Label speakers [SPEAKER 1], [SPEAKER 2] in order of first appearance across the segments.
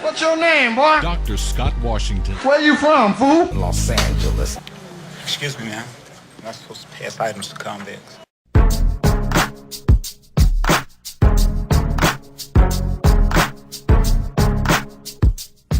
[SPEAKER 1] What's your name, boy?
[SPEAKER 2] Dr. Scott Washington.
[SPEAKER 1] Where you from, fool?
[SPEAKER 3] Los Angeles.
[SPEAKER 4] Excuse me, ma'am. I'm not supposed to pass items to convicts.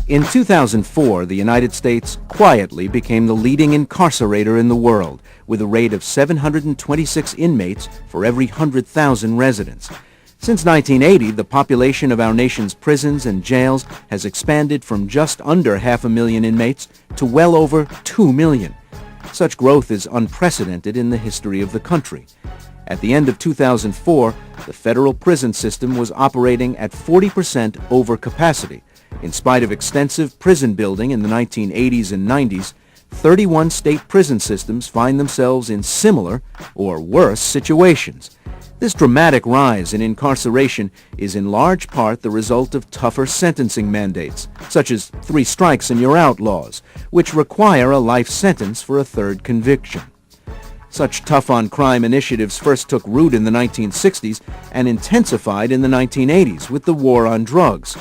[SPEAKER 5] In 2004, the United States quietly became the leading incarcerator in the world, with a rate of 726 inmates for every 100,000 residents. Since 1980, the population of our nation's prisons and jails has expanded from just under 500,000 inmates to well over 2 million. Such growth is unprecedented in the history of the country. At the end of 2004, the federal prison system was operating at 40% over capacity. In spite of extensive prison building in the 1980s and 90s, 31 state prison systems find themselves in similar or worse situations. This dramatic rise in incarceration is in large part the result of tougher sentencing mandates, such as 3 strikes and you're out laws, which require a life sentence for a third conviction. Such tough-on-crime initiatives first took root in the 1960s and intensified in the 1980s with the war on drugs,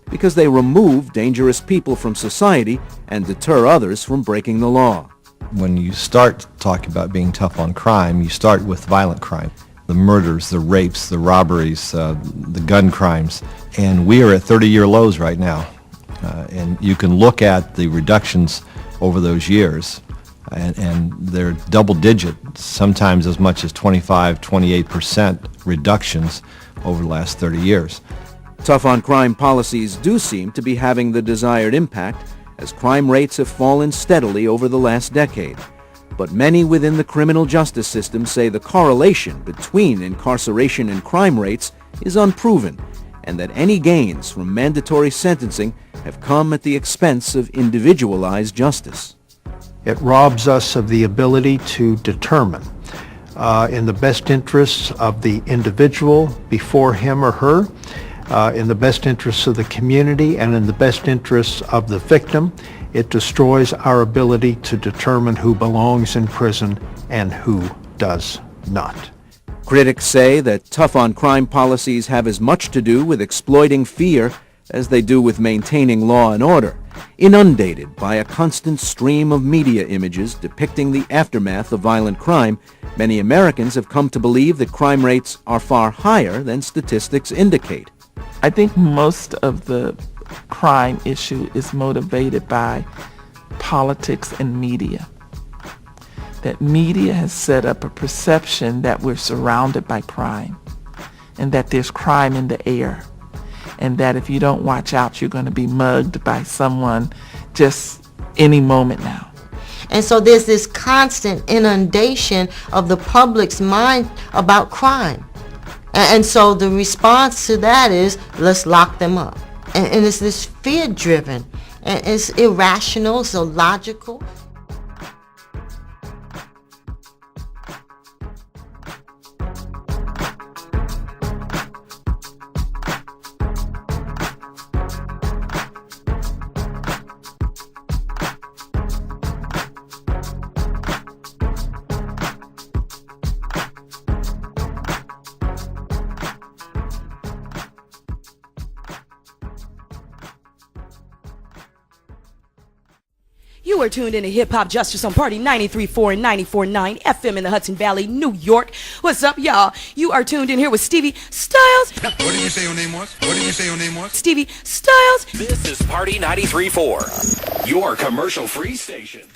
[SPEAKER 5] because they remove dangerous people from society and deter others from breaking the law.
[SPEAKER 6] When you start talking about being tough on crime, you start with violent crime. The murders, the rapes, the robberies, the gun crimes. And we are at 30-year lows right now. And you can look at the reductions over those years, and they're double-digit, sometimes as much as 25-28% reductions over the last 30 years.
[SPEAKER 5] Tough-on-crime policies do seem to be having the desired impact, as crime rates have fallen steadily over the last decade. But many within the criminal justice system say the correlation between incarceration and crime rates is unproven, and that any gains from mandatory sentencing have come at the expense of individualized justice.
[SPEAKER 7] It robs us of the ability to determine, in the best interests of the individual before him or her, in the best interests of the community, and in the best interests of the victim. It destroys our ability to determine who belongs in prison and who does not.
[SPEAKER 5] Critics say that tough-on-crime policies have as much to do with exploiting fear as they do with maintaining law and order. Inundated by a constant stream of media images depicting the aftermath of violent crime, many Americans have come to believe that crime rates are far higher than statistics indicate.
[SPEAKER 8] I think most of the crime issue is motivated by politics and media. That media has set up a perception that we're surrounded by crime, and that there's crime in the air, and that if you don't watch out, you're going to be mugged by someone just any moment now.
[SPEAKER 9] And so there's this constant inundation of the public's mind about crime. And so the response to that is, let's lock them up. And it's this fear-driven, and it's irrational, it's illogical.
[SPEAKER 10] You are tuned in to Hip Hop Justice on Party 93.4 and 94.9 FM in the Hudson Valley, New York. What's up, y'all? You are tuned in here with Stevie Styles.
[SPEAKER 11] What did you say your name was? What did you say your name was?
[SPEAKER 10] Stevie Styles.
[SPEAKER 12] This is Party 93.4, your commercial-free station.